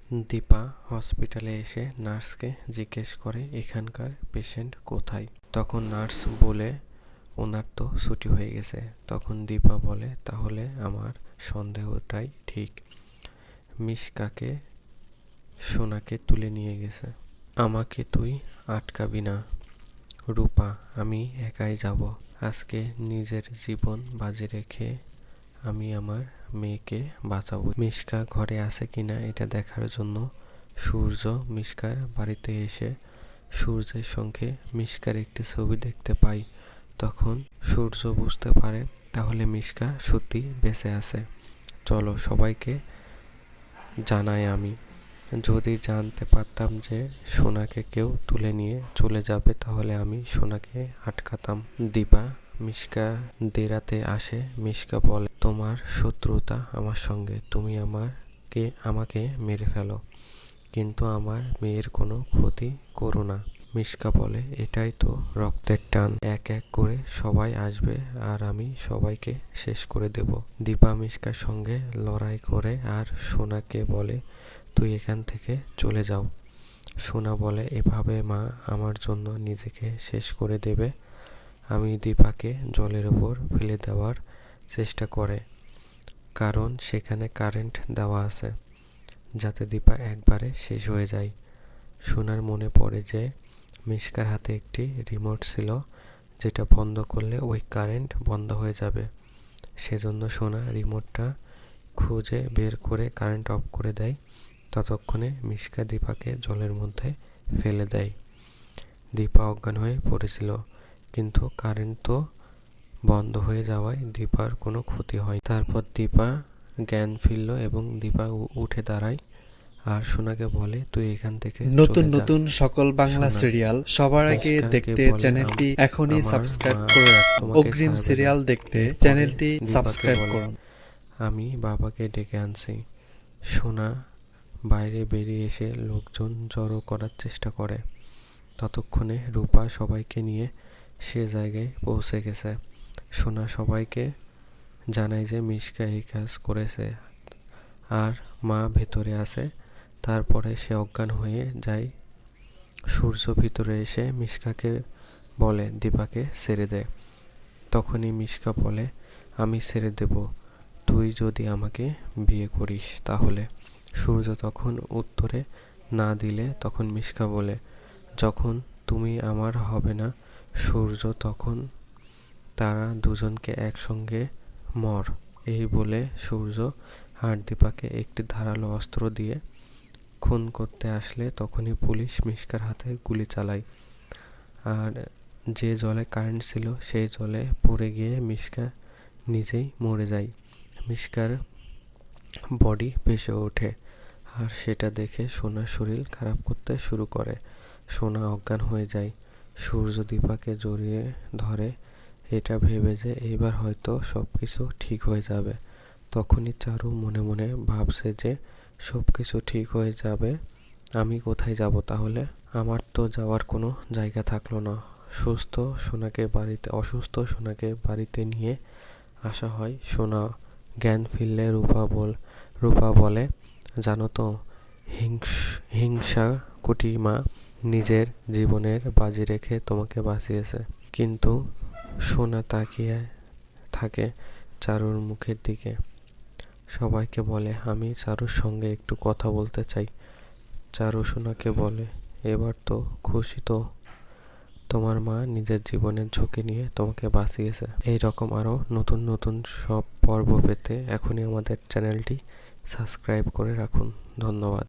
দীপা হসপিটালে এসে নার্সকে জিজ্ঞেস করে এখানকার পেশেন্ট কোথায়। তখন নার্স বলে ওনার তো ছুটি হয়ে গেছে। তখন দীপা বলে তাহলে আমার সন্দেহটাই ঠিক, মিশকাকে সোনাকে তুলে নিয়ে গেছে। আমাকে তুই আটকাবি না রূপা, আমি একাই যাব। আজকে নিজের জীবন বাজি রেখে আমি আমার মেয়েকে বাঁচাবো। মিশকা ঘরে আছে কিনা এটা দেখার জন্য সূর্য মিশকার বাড়িতে এসে সূর্যের সঙ্গে মিশকার একটি ছবি দেখতে পাই। তখন সূর্য বুঝতে পারে তাহলে মিশকা সত্যি বেঁচে আছে। চলো সবাইকে জানাই। আমি যদি জানতে পারতাম যে সোনাকে কেউ তুলে নিয়ে চলে যাবে তাহলে আমি সোনাকে আটকাতাম। দীপা মিশকা দেরাতে আসে। মিশকা বলে তোমার শত্রুতা আমার সঙ্গে, তুমি আমাকে মেরে ফেলো, কিন্তু আমার মেয়ের কোনো ক্ষতি করো না। মিশকা বলে এটাই তো রক্তের টান, এক এক করে সবাই আসবে আর আমি সবাইকে শেষ করে দেব। দীপা মিশকার সঙ্গে লড়াই করে আর সোনাকে বলে তুই এখান থেকে চলে যাও। সোনা বলে এভাবে মা আমার জন্য নিজেকে শেষ করে দেবে। আমি দীপাকে জলের ওপর ফেলে দেওয়ার চেষ্টা করে, কারণ সেখানে কারেন্ট দেওয়া আছে, যাতে দীপা একবারে শেষ হয়ে যায়। সোনার মনে পড়ে যে মিশকার হাতে একটি রিমোট ছিল, যেটা বন্ধ করলে ওই কারেন্ট বন্ধ হয়ে যাবে। সেজন্য সোনা রিমোটটা খুঁজে বের করে কারেন্ট অফ করে দেয়। ততক্ষণে মিশকা দীপাকে জলের মধ্যে ফেলে দেয়। দীপা অজ্ঞান হয়ে পড়েছিল, কিন্তু কারেন্ট তো বন্ধ হয়ে যাওয়ায় দীপার কোনো ক্ষতি হয়। তারপর দীপা জ্ঞান ফিরল এবং দীপা উঠে দাঁড়ায় আর সোনাকে বলে তুই এখান থেকে নতুন চলে যা। নতুন সকল বাংলা সোনা সিরিয়াল সবার আগে মিশকাকে দেখতে বলে চ্যানেলটি এখনই আমার সাবস্ক্রাইব মা করে রাখুন। তোমাকে অগ্রিম ছাড়বে না। সিরিয়াল দেখতে এরপরে চ্যানেলটি দীপাকে সাবস্ক্রাইব বলে করুন। আমি বাবাকে ডেকে আনছি। সোনা বাইরে বেরিয়ে এসে লোকজন জড়ো করার চেষ্টা করে। ততক্ষণে রূপা সবাইকে নিয়ে সে জায়গায় পৌঁছে গেছে। সোনা সবাইকে জানায় যে মিশকা এই কাজ করেছে আর মা ভেতরে আছে। তারপরে সে অজ্ঞান হয়ে যায়। সূর্য ভিতরে এসে মিশকাকে বলে দীপাকে ছেড়ে দেয়। তখনই মিশকা বলে আমি ছেড়ে দেব তুই যদি আমাকে বিয়ে করিস তাহলে। সূর্য তখন উত্তরে না দিলে তখন মিশকা বলে যখন তুমি আমার হবে না সূর্য, তখন তারা দুজনকে একসঙ্গে মর। এই বলে সূর্য আর দীপাকে একটি ধারালো অস্ত্র দিয়ে খুন করতে আসলে তখনই পুলিশ মিশকার হাতে গুলি চালায়। আর যে জলে কারেন্ট ছিল সেই জলে পড়ে গিয়ে মিশকা নিজেই মরে যায়। মিশকার বডি ভেসে ওঠে আর সেটা দেখে সোনার শরীর খারাপ করতে শুরু করে। সোনা অজ্ঞান হয়ে যায়। সূর্য দীপাকে জড়িয়ে ধরে, এটা ভেবে যে এইবার হয়তো সব কিছু ঠিক হয়ে যাবে। তখনই চারু মনে মনে ভাবছে যে সব কিছু ঠিক হয়ে যাবে, আমি কোথায় যাব তাহলে? আমার তো যাওয়ার কোনো জায়গা থাকলো না। অসুস্থ সোনাকে বাড়িতে নিয়ে আসা হয়। সোনা জ্ঞান ফিরলে রূপা বলে জানো তো, হিংসা কুটি মা নিজের জীবনের বাজি রেখে তোমাকে বাঁচিয়েছে। কিন্তু সোনা তাকিয়ে থাকে চারুর মুখের দিকে। সবাইকে বলে আমি চারুর সঙ্গে একটু কথা বলতে চাই। চারু সোনাকে বলে এবার তো খুশি তো, তোমার মা নিজের জীবনের ঝুঁকি নিয়ে তোমাকে বাঁচিয়েছে। এই রকম আরও নতুন নতুন সব পর্ব পেতে এখনই আমাদের চ্যানেলটি সাবস্ক্রাইব করে রাখুন। ধন্যবাদ।